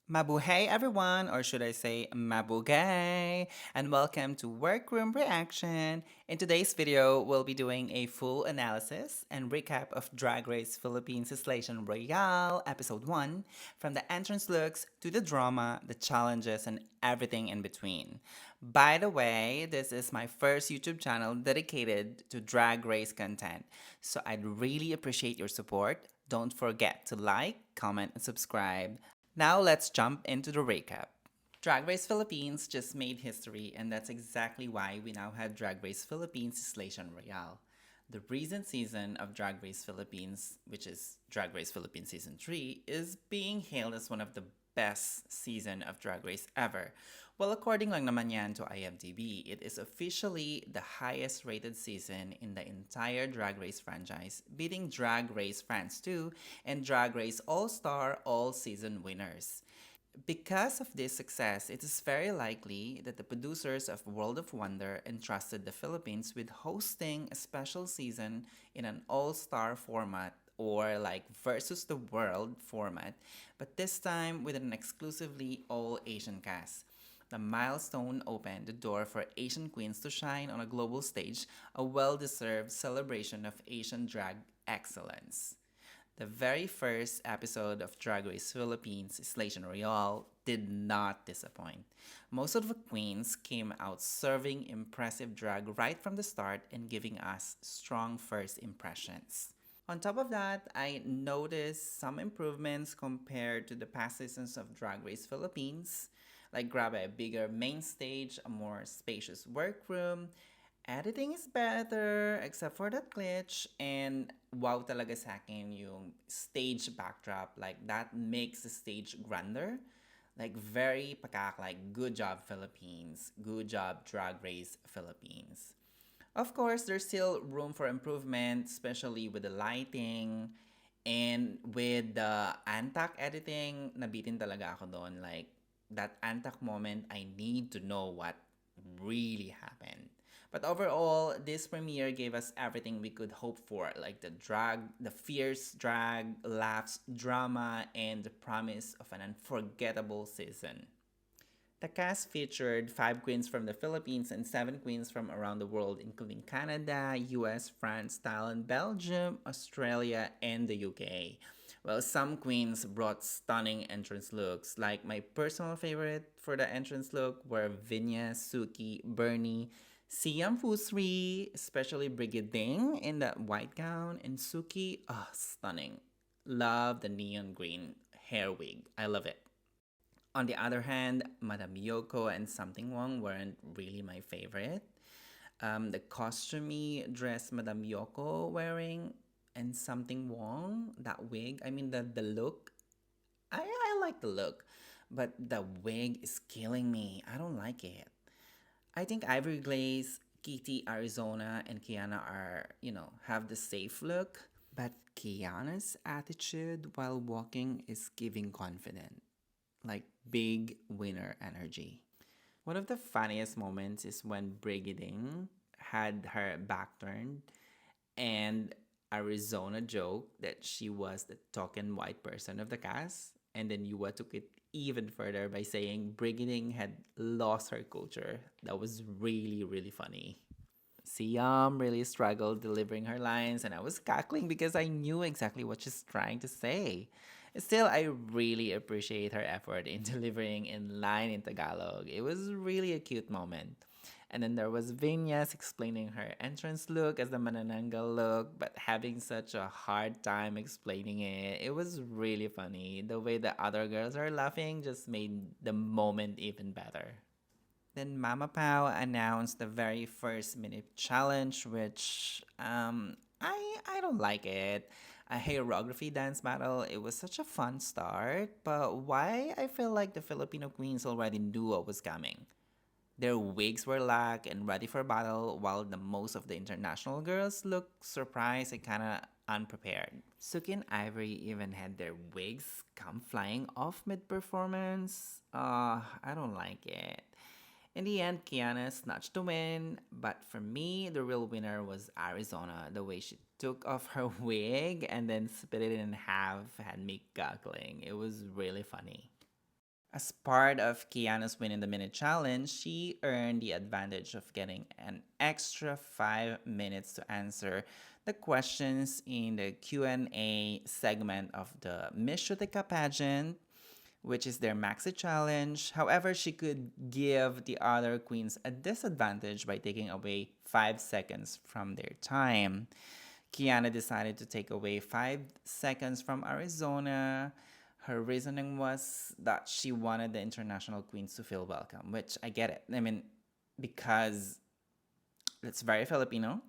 Mabuhey, everyone, or should I say Mabuhey, and welcome to Workroom Reaction. In today's video, we'll be doing a full analysis and recap of Drag Race Philippines Slaysian Royale Episode 1, from the entrance looks to the drama, the challenges, and everything in between. By the way, this is my first YouTube channel dedicated to Drag Race content, so I'd really appreciate your support. Don't forget to like, comment, and subscribe. Now let's jump into the recap. Drag Race Philippines just made history, and that's exactly why we now have Drag Race Philippines Slaysian Royale. The recent season of Drag Race Philippines, which is Drag Race Philippines Season 3, is being hailed as one of the best season of Drag Race ever. Well, according lang naman yan to IMDb, it is officially the highest rated season in the entire Drag Race franchise, beating Drag Race France 2 and Drag Race All-Star all-season winners. Because of this success, it is very likely that the producers of World of Wonder entrusted the Philippines with hosting a special season in an all-star format or like versus the world format, but this time with an exclusively all Asian cast. The milestone opened the door for Asian queens to shine on a global stage, a well-deserved celebration of Asian drag excellence. The very first episode of Drag Race Philippines, Slaysian Royale, did not disappoint. Most of the queens came out serving impressive drag right from the start and giving us strong first impressions. On top of that, I noticed some improvements compared to the past seasons of Drag Race Philippines, like grab a bigger main stage, a more spacious workroom. Editing is better except for that glitch, and wow talaga sa akin yung stage backdrop. Like that makes the stage grander. Like very pakak, like good job Philippines, good job Drag Race Philippines. Of course, there's still room for improvement, especially with the lighting and with the Untucked editing. Nabitin talaga ako doon. Like, that Untucked moment, I need to know what really happened. But overall, this premiere gave us everything we could hope for, like the drag, the fierce drag, laughs, drama, and the promise of an unforgettable season. The cast featured 5 queens from the Philippines and 7 queens from around the world, including Canada, US, France, Thailand, Belgium, Australia, and the UK. Well, some queens brought stunning entrance looks, like my personal favorite for the entrance look were Vinya, Suki, Bernie, Siam Fusri, especially Brigading in that white gown, and Suki, stunning. Love the neon green hair wig. I love it. On the other hand, Madame Yoko and Something Wong weren't really my favorite. The costumey dress Madame Yoko wearing and Something Wong, that wig, I mean the look, I like the look, but the wig is killing me. I don't like it. I think Ivory Glaze, Kitty, Arizona, and Kiana are, have the safe look. But Kiana's attitude while walking is giving confidence, like big winner energy. One of the funniest moments is when Brigading had her back turned and Arizona joked that she was the token white person of the cast. And then Yua took it even further by saying Brigading had lost her culture. That was really, really funny. Siam really struggled delivering her lines, and I was cackling because I knew exactly what she's trying to say. Still, I really appreciate her effort in delivering in line in Tagalog. It was really a cute moment. And then there was Vinyas explaining her entrance look as the Manananggal look, but having such a hard time explaining it. It was really funny. The way the other girls are laughing just made the moment even better. Then Mama Pao announced the very first minute challenge, which I don't like it. A choreography dance battle. It was such a fun start, but why I feel like the Filipino queens already knew what was coming. Their wigs were lack and ready for battle, while the most of the international girls looked surprised and kinda unprepared. Suki and Ivory even had their wigs come flying off mid-performance. I don't like it. In the end, Kiana snatched the win, but for me, the real winner was Arizona. The way she took off her wig and then split it in half had me giggling. It was really funny. As part of Kiana's Win in the Minute challenge, she earned the advantage of getting an extra 5 minutes to answer the questions in the Q&A segment of the Miss Shutika pageant, which is their Maxi challenge. However, she could give the other queens a disadvantage by taking away 5 seconds from their time. Kiana decided to take away 5 seconds from Arizona. Her reasoning was that she wanted the international queens to feel welcome, which I get it. I mean, because it's very Filipino.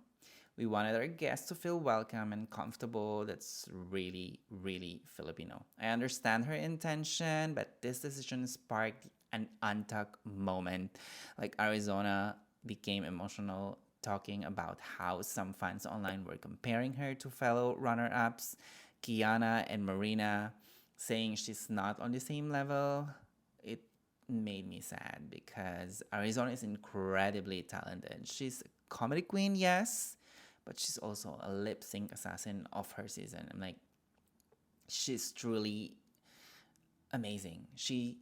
We wanted our guests to feel welcome and comfortable. That's really, really Filipino. I understand her intention, but this decision sparked an untucked moment. Like Arizona became emotional talking about how some fans online were comparing her to fellow runner ups, Kiana and Marina, saying she's not on the same level. It made me sad because Arizona is incredibly talented. She's a comedy queen, yes, but she's also a lip sync assassin of her season. I'm like, she's truly amazing. She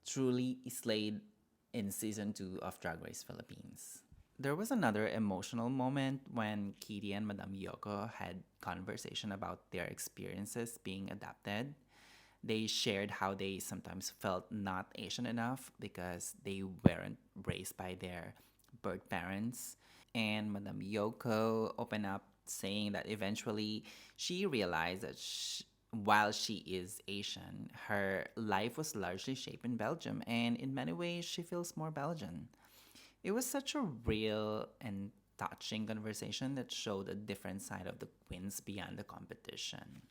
truly slayed in season 2 of Drag Race Philippines. There was another emotional moment when Kitty and Madame Yoko had conversation about their experiences being adopted. They shared how they sometimes felt not Asian enough because they weren't raised by their birth parents. And Madame Yoko opened up saying that eventually she realized that while she is Asian, her life was largely shaped in Belgium, and in many ways she feels more Belgian. It was such a real and touching conversation that showed a different side of the queens beyond the competition.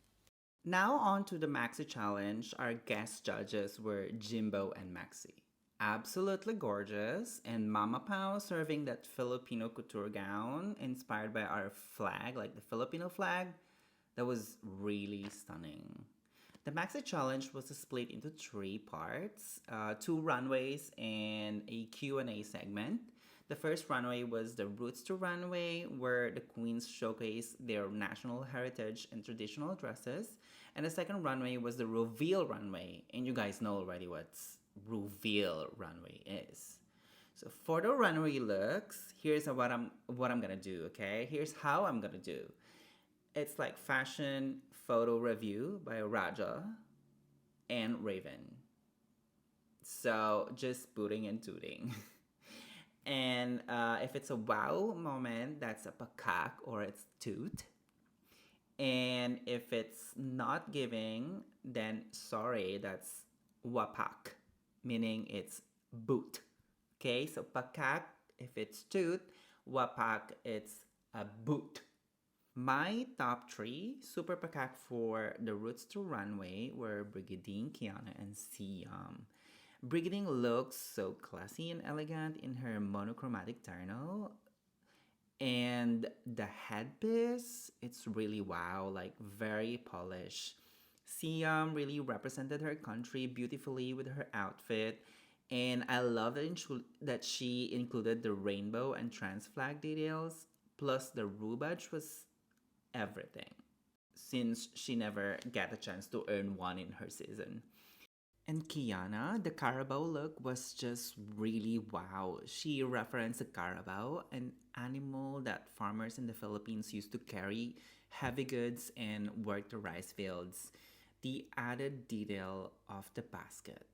Now on to the Maxi challenge. Our guest judges were Jimbo and Maxi. Absolutely gorgeous, and Mama Pao serving that Filipino couture gown inspired by our flag, like the Filipino flag. That was really stunning. The Maxi Challenge was split into 3 parts, 2 runways and a Q&A segment. The first runway was the Roots to Runway, where the queens showcased their national heritage and traditional dresses. And the second runway was the Reveal Runway, and you guys know already what's Reveal Runway is. So for the runway looks, here's what I'm gonna do. Okay, here's how I'm gonna do. It's like fashion photo review by Raja and Raven. So just booting and tooting. And if it's a wow moment, that's a pakak or it's toot. And if it's not giving, then sorry, that's wapak, meaning it's boot. Okay, so pakak if it's toot, wapak it's a boot. My top 3 super pakak for the Roots to Runway were Brigadine, Kiana, and Siam. Brigadine looks so classy and elegant in her monochromatic terno, and the headpiece, it's really wow, like very polished. Siam really represented her country beautifully with her outfit, and I love that she included the rainbow and trans flag details, plus the rubage was everything, since she never got a chance to earn one in her season. And Kiana, the Carabao look was just really wow. She referenced the Carabao, an animal that farmers in the Philippines used to carry heavy goods and work the rice fields. The added detail of the basket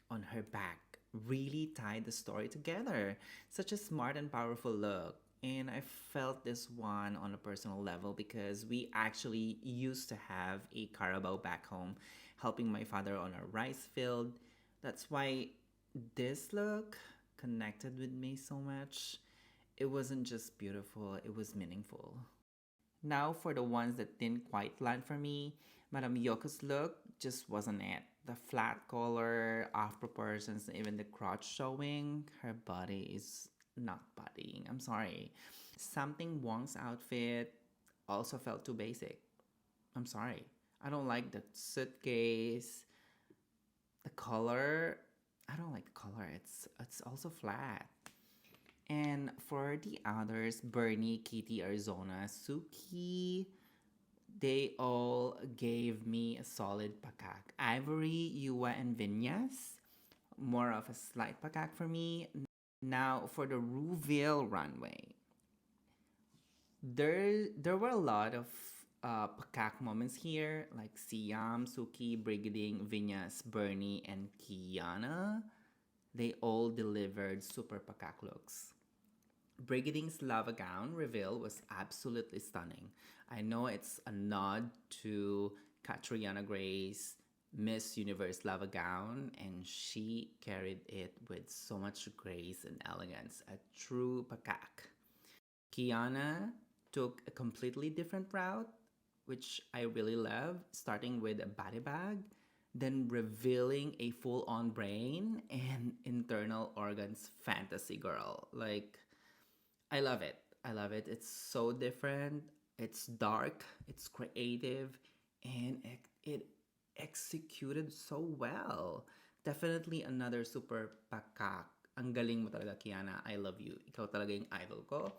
on her back really tied the story together. Such a smart and powerful look. And I felt this one on a personal level because we actually used to have a Carabao back home helping my father on a rice field. That's why this look connected with me so much. It wasn't just beautiful, it was meaningful. Now, for the ones that didn't quite land for me, Madame Yoko's look just wasn't it. The flat collar, off proportions, and even the crotch showing, her body is not bodying. I'm sorry. Something Wong's outfit also felt too basic. I'm sorry. I don't like the suitcase, the color. I don't like the color. It's also flat. And for the others, Bernie, Kitty, Arizona, Suki, they all gave me a solid pakak. Ivory, Yua, and Vinyas more of a slight pakak for me. Now for the reveal runway. There were a lot of pakak moments here, like Siam, Suki, Brigading, Vinyas, Bernie, and Kiana. They all delivered super pakak looks. Brigading's lava gown reveal was absolutely stunning. I know it's a nod to Katriana Gray's Miss Universe lava gown, and she carried it with so much grace and elegance, a true pakak. Kiana took a completely different route, which I really love, starting with a body bag, then revealing a full on brain and internal organs fantasy girl. Like, I love it. I love it. It's so different. It's dark, it's creative, and it executed so well. Definitely another super pakak. Ang galing mo talaga, Kiana. I love you. Ikaw talaga yung idol ko.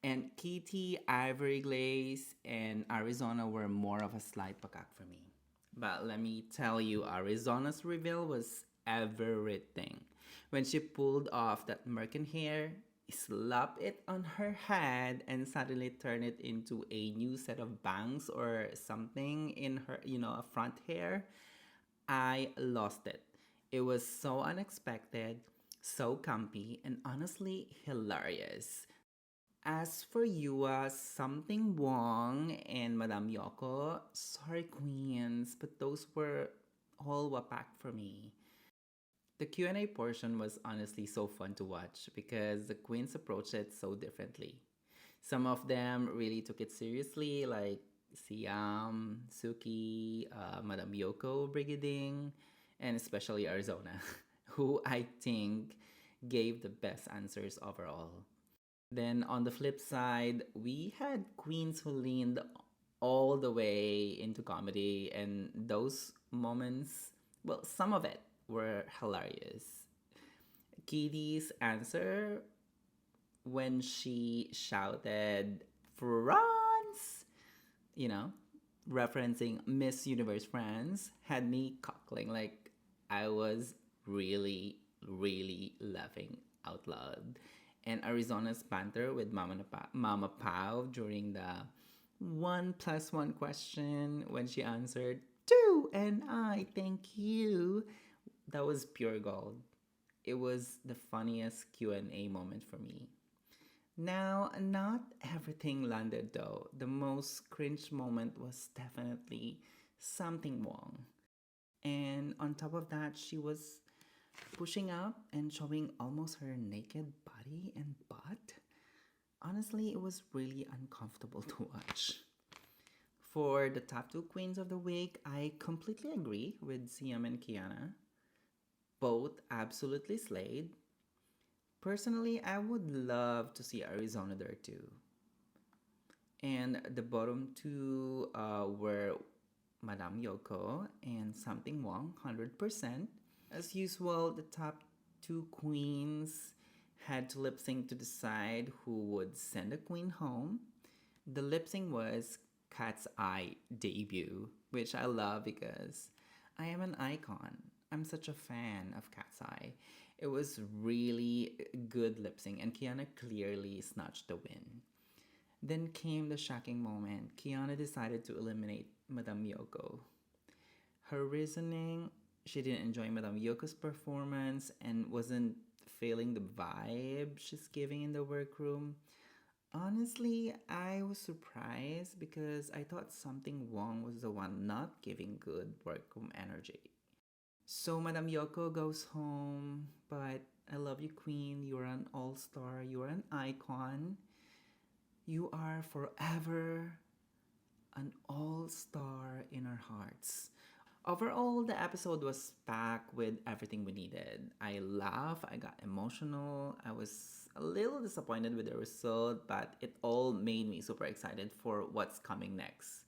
And Kitty, Ivory Glaze, and Arizona were more of a slight pakak for me. But let me tell you, Arizona's reveal was everything. When she pulled off that merkin hair, slapped it on her head, and suddenly turned it into a new set of bangs or something in her, a front hair, I lost it. It was so unexpected, so comfy, and honestly hilarious. As for Yua, something Wong and Madame Yoko, sorry queens, but those were all wapak for me. The Q&A portion was honestly so fun to watch because the queens approached it so differently. Some of them really took it seriously, like Siam, Suki, Madame Yoko, Brigading, and especially Arizona, who I think gave the best answers overall. Then on the flip side, we had queens who leaned all the way into comedy, and those moments, well, some of it were hilarious. Kitty's answer when she shouted, France, you know, referencing Miss Universe France, had me cackling like I was really, really laughing out loud. And Arizona's banter with Mama Pau during the 1+1 question when she answered, two, and I thank you. That was pure gold. It was the funniest Q&A moment for me. Now, not everything landed though. The most cringe moment was definitely something wrong. And on top of that, she was pushing up and showing almost her naked body and butt. Honestly, it was really uncomfortable to watch. For the top two queens of the week, I completely agree with Siam and Kiana. Both absolutely slayed. Personally, I would love to see Arizona there too. And the bottom two were Madame Yoko and Something Wong, 100%. As usual, the top two queens had to lip sync to decide who would send a queen home. The lip sync was Cat's Eye debut, which I love because I am an icon. I'm such a fan of Cat's Eye. It was really good lip sync, and Kiana clearly snatched the win. Then came the shocking moment. Kiana decided to eliminate Madame Yoko. Her reasoning, she didn't enjoy Madame Yoko's performance and wasn't feeling the vibe she's giving in the workroom. Honestly, I was surprised because I thought something Wong was the one not giving good workroom energy. So Madame Yoko goes home, but I love you, Queen. You're an all star, you're an icon. You are forever an all star in our hearts. Overall, the episode was packed with everything we needed. I laughed, I got emotional, I was a little disappointed with the result, but it all made me super excited for what's coming next.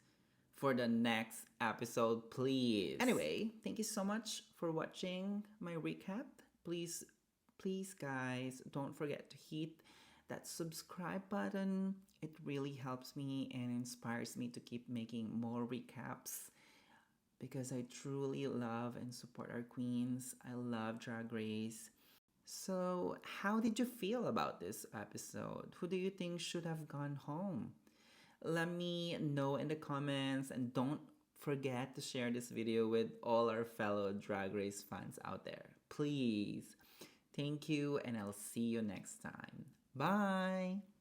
For the next episode, please. Anyway, thank you so much for watching my recap. Please, guys, don't forget to hit that subscribe button. It really helps me and inspires me to keep making more recaps because I truly love and support our queens. I love Drag Race. So, how did you feel about this episode? Who do you think should have gone home? Let me know in the comments, and don't forget to share this video with all our fellow Drag Race fans out there. Please. Thank you, and I'll see you next time. Bye!